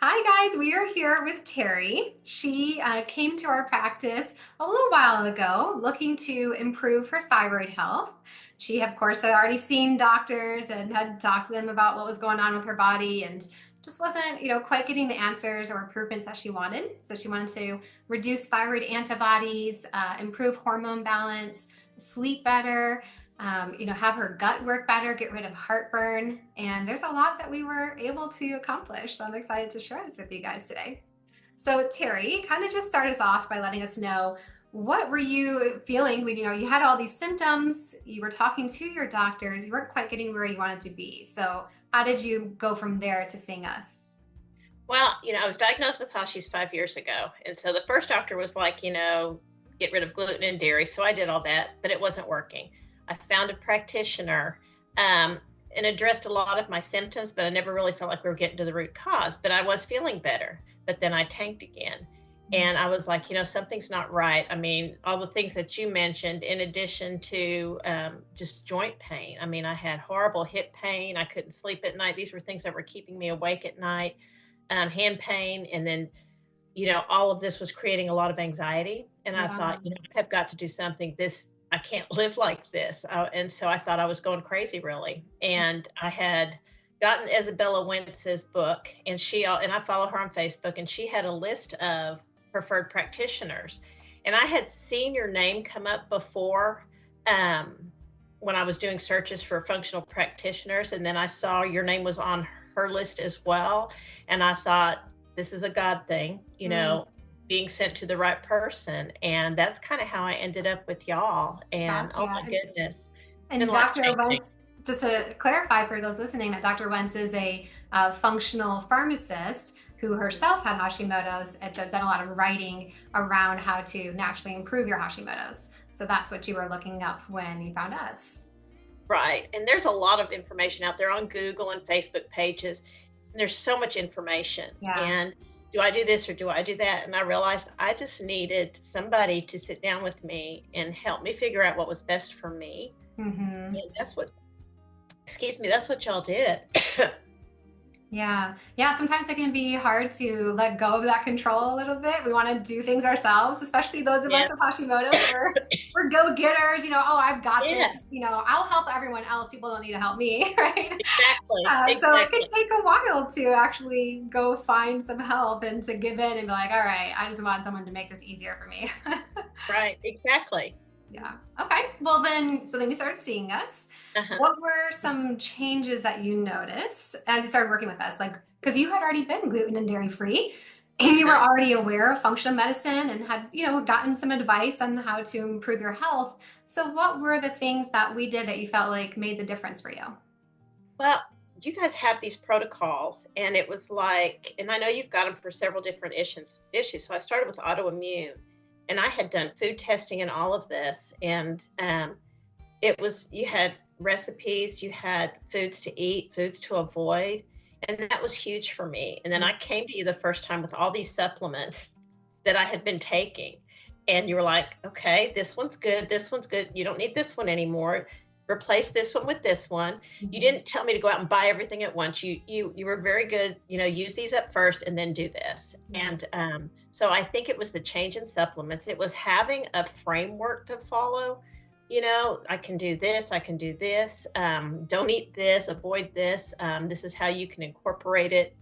Hi, guys. We are here with Terry. She came to our practice a little while ago looking to improve her thyroid health. She, of course, had already seen doctors and had talked to them about what was going on with her body and just wasn't, quite getting the answers or improvements that she wanted. So she wanted to reduce thyroid antibodies, improve hormone balance, sleep better, have her gut work better, get rid of heartburn. And there's a lot that we were able to accomplish. So I'm excited to share this with you guys today. So Terry, kind of just start us off by letting us know what were you feeling when you had all these symptoms, you were talking to your doctors, you weren't quite getting where you wanted to be. So how did you go from there to seeing us? Well, I was diagnosed with Hashimoto's 5 years ago. And so the first doctor was like, get rid of gluten and dairy. So I did all that, but it wasn't working. I found a practitioner and addressed a lot of my symptoms, but I never really felt like we were getting to the root cause. But I was feeling better. But then I tanked again. And I was like, something's not right. I mean, all the things that you mentioned, in addition to just joint pain. I mean, I had horrible hip pain. I couldn't sleep at night. These were things that were keeping me awake at night. Hand pain, and then all of this was creating a lot of anxiety. And I Yeah. thought, I've got to do something. I can't live like this. And so I thought I was going crazy, really. And I had gotten Isabella Wentz's book, and I follow her on Facebook, and she had a list of preferred practitioners. And I had seen your name come up before, when I was doing searches for functional practitioners, and then I saw your name was on her list as well. And I thought, this is a God thing, Mm, being sent to the right person. And that's kind of how I ended up with y'all. And oh my gotcha. goodness, it's been And life Dr. changing. Wentz, just to clarify for those listening, that Dr. Wentz is a functional pharmacist who herself had Hashimoto's, and so it's done a lot of writing around how to naturally improve your Hashimoto's. So that's what you were looking up when you found us. Right. And there's a lot of information out there on Google and Facebook pages. And there's so much information. Yeah. And do I do this or do I do that? And I realized I just needed somebody to sit down with me and help me figure out what was best for me. Hmm. And that's what y'all did. Yeah. Yeah. Sometimes it can be hard to let go of that control a little bit. We want to do things ourselves, especially those of us Yeah. with Hashimoto's. We're go-getters, oh, I've got this, Yeah, I'll help everyone else. People don't need to help me, right? exactly. So it could Exactly. take a while to actually go find some help and to give in and be like, all right, I just want someone to make this easier for me. Right. Exactly. Yeah. Okay. Well, then you started seeing us. Uh-huh. What were some changes that you noticed as you started working with us? Like, because you had already been gluten and dairy free and you were Uh-huh. already aware of functional medicine and had, gotten some advice on how to improve your health. So, what were the things that we did that you felt like made the difference for you? Well, you guys have these protocols, and it was like, and I know you've got them for several different issues. So I started with autoimmune, and I had done food testing and all of this, and it was you had recipes, you had foods to eat, foods to avoid, and that was huge for me. And then I came to you the first time with all these supplements that I had been taking, and you were like, okay, this one's good, this one's good, you don't need this one anymore, replace this one with this one. You Mhm. didn't tell me to go out and buy everything at once. You were very good, use these up first and then do this. Yeah. And so I think it was the change in supplements. It was having a framework to follow. I can do this, I can do this, don't eat this, avoid this, this is how you can incorporate it,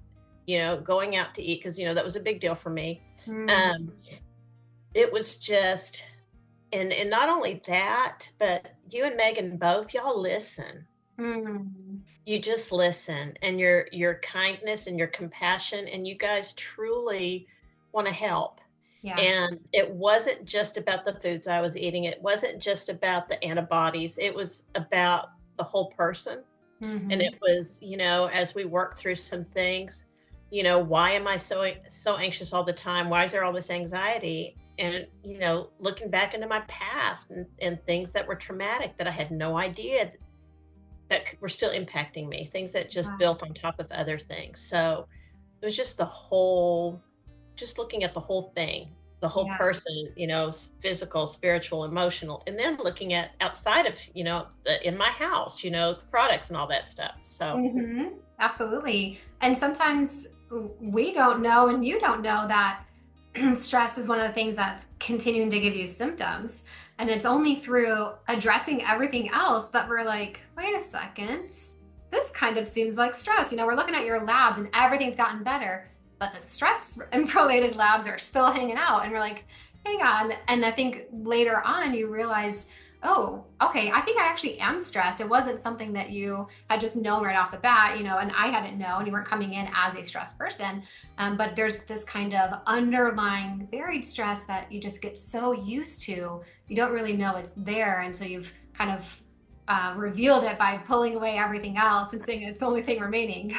going out to eat, because that was a big deal for me. Mm. um, it was just, and not only that, but you and Megan both, y'all listen. Mm. You just listen, and your kindness and your compassion, and you guys truly want to help. Yeah. And it wasn't just about the foods I was eating. It wasn't just about the antibodies. It was about the whole person. And it Hmm. was, as we worked through some things, why am I so anxious all the time? Why is there all this anxiety? And looking back into my past, and things that were traumatic that I had no idea that were still impacting me, things that just Wow. built on top of other things. So it was just just looking at the whole thing, the whole Yeah. person, physical, spiritual, emotional, and then looking at outside of, in my house, products and all that stuff. So Hmm. Absolutely. And sometimes we don't know and you don't know that stress is one of the things that's continuing to give you symptoms. And it's only through addressing everything else that we're like, wait a second, this kind of seems like stress. We're looking at your labs and everything's gotten better, but the stress related labs are still hanging out. And we're like, hang on. And I think later on you realize, oh, okay, I think I actually am stressed. It wasn't something that you had just known right off the bat, and I hadn't known. You weren't coming in as a stressed person. But there's this kind of underlying buried stress that you just get so used to, you don't really know it's there until you've kind of revealed it by pulling away everything else and saying it's the only thing remaining.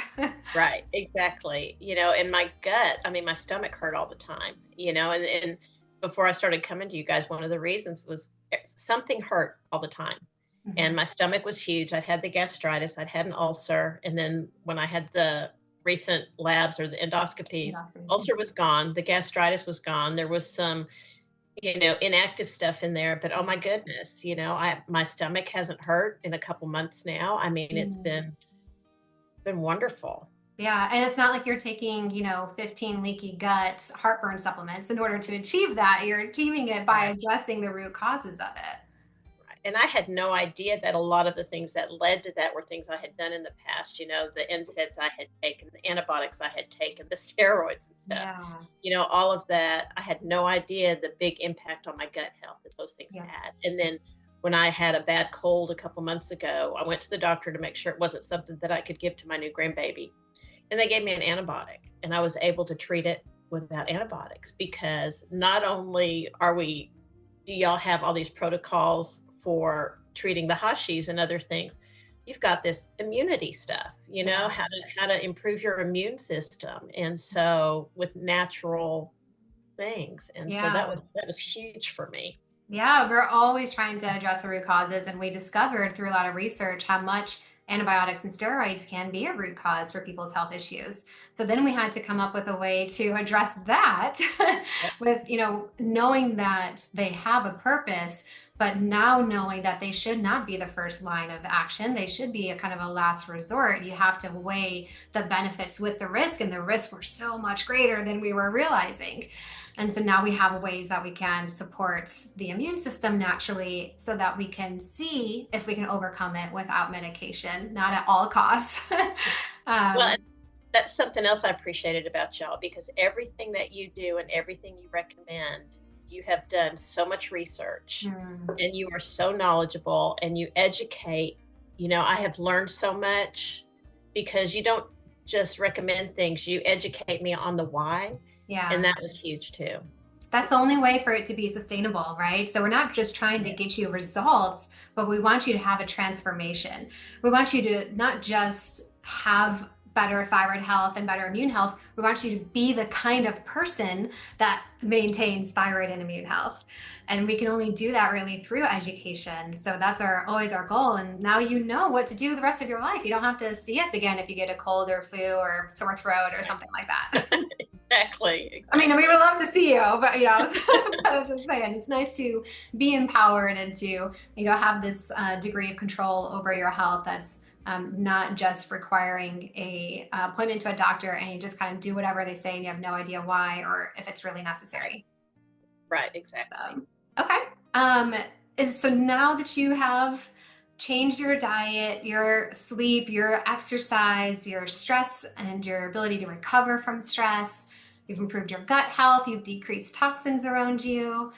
Right, exactly. And my gut, I mean, my stomach hurt all the time, and before I started coming to you guys, one of the reasons was something hurt all the time. And Mhm. my stomach was huge. I'd had the gastritis, I'd had an ulcer. And then when I had the recent labs or the endoscopies, ulcer was gone, the gastritis was gone. There was some, inactive stuff in there, but oh my goodness, my stomach hasn't hurt in a couple months now. I mean, it's Mm. been wonderful. Yeah, and it's not like you're taking, 15 leaky gut heartburn supplements in order to achieve that. You're achieving it by Right. addressing the root causes of it. Right. And I had no idea that a lot of the things that led to that were things I had done in the past, the NSAIDs I had taken, the antibiotics I had taken, the steroids and stuff. Yeah. All of that. I had no idea the big impact on my gut health that those things Yeah. had. And then when I had a bad cold a couple months ago, I went to the doctor to make sure it wasn't something that I could give to my new grandbaby. And they gave me an antibiotic, and I was able to treat it without antibiotics because not only do y'all have all these protocols for treating the hashis and other things, you've got this immunity stuff, Yeah. how to improve your immune system. And so with natural things. And so that Yeah. was huge for me. Yeah, we're always trying to address the root causes, and we discovered through a lot of research how much antibiotics and steroids can be a root cause for people's health issues. So then we had to come up with a way to address that with, knowing that they have a purpose, but now knowing that they should not be the first line of action. They should be a kind of a last resort. You have to weigh the benefits with the risk, and the risks were so much greater than we were realizing. And so now we have ways that we can support the immune system naturally so that we can see if we can overcome it without medication, not at all costs. Well, um, and that's something else I appreciated about y'all because everything that you do and everything you recommend, you have done so much research mm, and you are so knowledgeable and you educate. I have learned so much because you don't just recommend things, you educate me on the why. And yeah. that was huge too. That's the only way for it to be sustainable, right? So we're not just trying to Yeah. get you results, but we want you to have a transformation. We want you to not just have better thyroid health and better immune health. We want you to be the kind of person that maintains thyroid and immune health. And we can only do that really through education. So that's always our goal. And now you know what to do the rest of your life. You don't have to see us again if you get a cold or flu or sore throat or something like that. Exactly. I mean, we Exactly. would love to see you, but but I'm just saying, it's nice to be empowered and to, have this degree of control over your health that's not just requiring a appointment to a doctor and you just kind of do whatever they say and you have no idea why or if it's really necessary. Right. Exactly. Okay. So now that you have changed your diet, your sleep, your exercise, your stress, and your ability to recover from stress, you've improved your gut health, you've decreased toxins around you.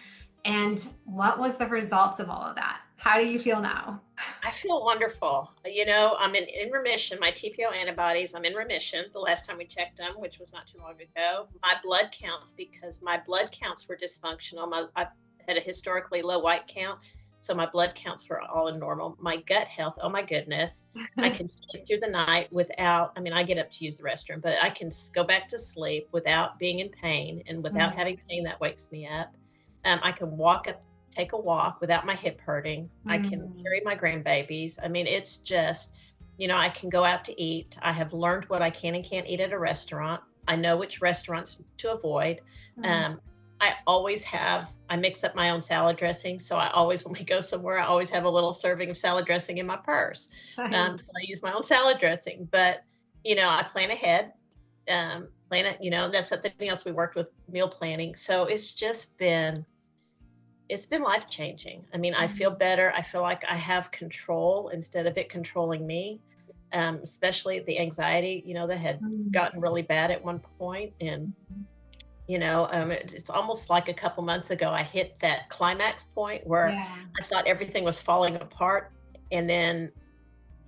And what was the results of all of that? How do you feel now? I feel wonderful. I'm in remission. My TPO antibodies, I'm in remission the last time we checked them, which was not too long ago. My blood counts, because my blood counts were dysfunctional. I had a historically low white count, so my blood counts were all in normal. My gut health, oh my goodness. I can sleep through the night without, I mean, I get up to use the restroom, but I can go back to sleep without being in pain and without Mm, having pain that wakes me up. I can take a walk without my hip hurting. I can mm, carry my grandbabies. I mean, it's just, I can go out to eat. I have learned what I can and can't eat at a restaurant. I know which restaurants to avoid. mm. Um, I mix up my own salad dressing. So when we go somewhere, I always have a little serving of salad dressing in my purse. Right. So I use my own salad dressing, but, I plan ahead. Um, plan it, that's something else we worked with, meal planning. So it's been life changing. I mean, I feel better. I feel like I have control instead of it controlling me. Especially the anxiety, that had Mm. gotten really bad at one point. And, it's almost like a couple months ago, I hit that climax point where Yeah. I thought everything was falling apart. And then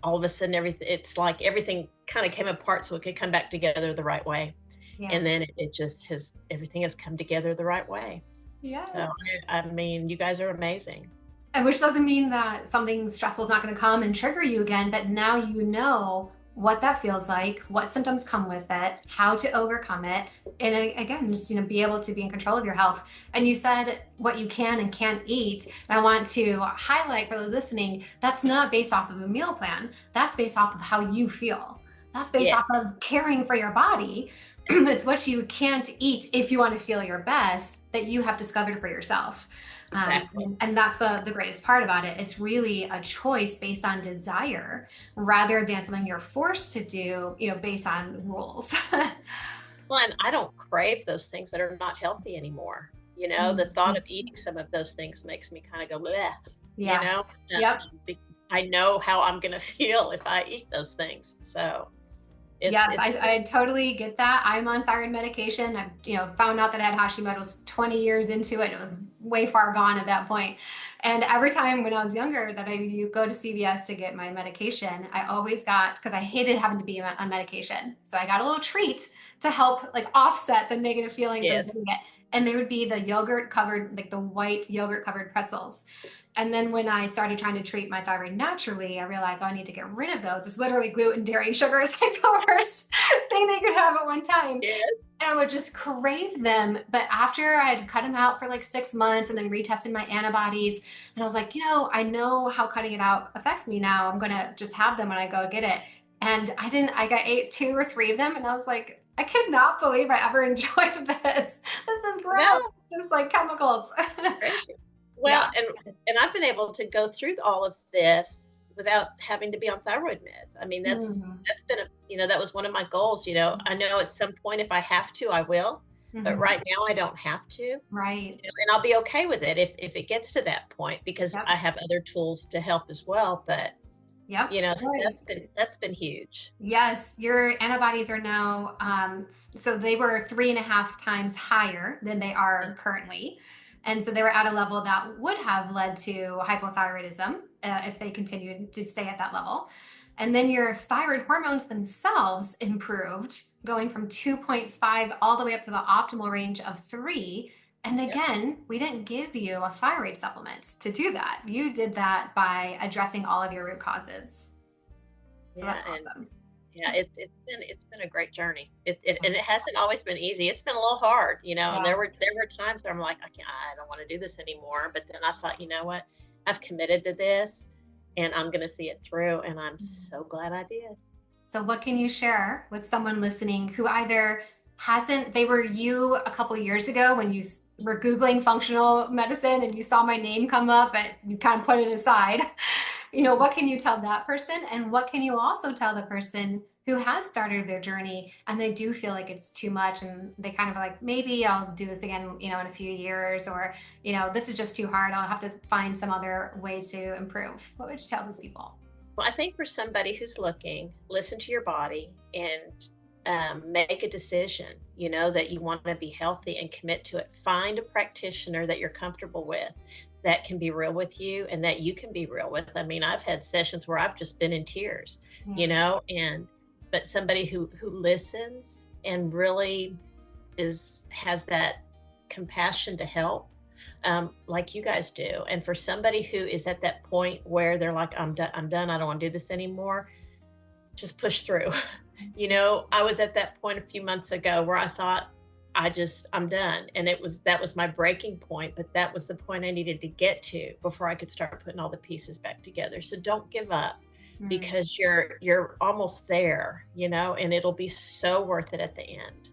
all of a sudden, it's like everything kind of came apart so it could come back together the right way. Yeah. And then it just everything has come together the right way. So, Yes. I mean, you guys are amazing. And which doesn't mean that something stressful is not going to come and trigger you again, but now you know what that feels like, what symptoms come with it, how to overcome it, and again, just be able to be in control of your health. And you said what you can and can't eat. And I want to highlight for those listening, that's not based off of a meal plan. That's based off of how you feel. That's based off Yes, of caring for your body. It's what you can't eat if you want to feel your best that you have discovered for yourself. exactly. And that's the greatest part about it. It's really a choice based on desire rather than something you're forced to do, based on rules. Well, and I don't crave those things that are not healthy anymore. The thought of Mhm. eating some of those things makes me kind of go, bleh, you Yeah. know, Yep. because I know how I'm going to feel if I eat those things. So Yes, it's, I totally get that. I'm on thyroid medication. I, found out that I had Hashimoto's 20 years into it. It was way far gone at that point. And every time when I was younger that I you go to CVS to get my medication, I always got, because I hated having to be on medication. So I got a little treat to help like offset the negative feelings of yes, getting it. And they would be the yogurt covered, like the white yogurt covered pretzels. And then when I started trying to treat my thyroid naturally, I realized, oh, I need to get rid of those. It's literally gluten, dairy, and sugar is like the worst thing they could have at one time. yes. And I would just crave them. But after I had cut them out for like 6 months and then retested my antibodies, and I was like, I know how cutting it out affects me now. I'm going to just have them when I go get it. And I got ate 2 or 3 of them. And I was like, I could not believe I ever enjoyed this. This is gross. No, Just like chemicals. crazy. Well, Yeah. and I've been able to go through all of this without having to be on thyroid meds. I mean, Mhm. that's been that was one of my goals. I know at some point if I have to, I will, but Mhm. right now I don't have to. Right. And I'll be okay with it if it gets to that point because Yep. I have other tools to help as well. But Yep. so Right. that's been huge. Yes, your antibodies are now, so they were 3.5 times higher than they are currently. And so they were at a level that would have led to hypothyroidism if they continued to stay at that level. And then your thyroid hormones themselves improved, going from 2.5 all the way up to the optimal range of 3. And Yeah, again, we didn't give you a thyroid supplement to do that. You did that by addressing all of your root causes. So yeah, that's and awesome. yeah, it's been a great journey. And it hasn't always been easy. It's been a little hard, and Yeah. there were times where I'm like, I don't want to do this anymore. But then I thought, you know what? I've committed to this, and I'm going to see it through. And I'm so glad I did. So, what can you share with someone listening who either hasn't, they were you a couple years ago when you were Googling functional medicine and you saw my name come up, but you kind of put it aside? What can you tell that person? And what can you also tell the person who has started their journey and they do feel like it's too much and they kind of like, maybe I'll do this again, in a few years, or, this is just too hard. I'll have to find some other way to improve. What would you tell those people? Well, I think for somebody who's looking, listen to your body and make a decision, that you want to be healthy and commit to it. Find a practitioner that you're comfortable with, that can be real with you and that you can be real with. I mean, I've had sessions where I've just been in tears, Yeah. and but somebody who listens and really has that compassion to help, like you guys do. And for somebody who is at that point where they're like, I'm done, I don't want to do this anymore, just push through. I was at that point a few months ago where I thought, I'm done. And that was my breaking point, but that was the point I needed to get to before I could start putting all the pieces back together. So don't give up Mm. because you're almost there, and it'll be so worth it at the end.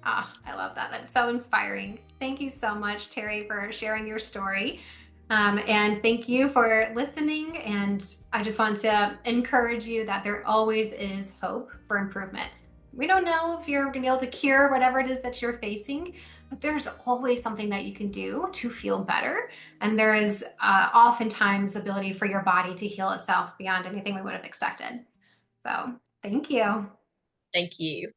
Ah, I love that. That's so inspiring. Thank you so much, Terry, for sharing your story. And thank you for listening. And I just want to encourage you that there always is hope for improvement. We don't know if you're going to be able to cure whatever it is that you're facing, but there's always something that you can do to feel better. And there is oftentimes ability for your body to heal itself beyond anything we would have expected. So thank you. Thank you.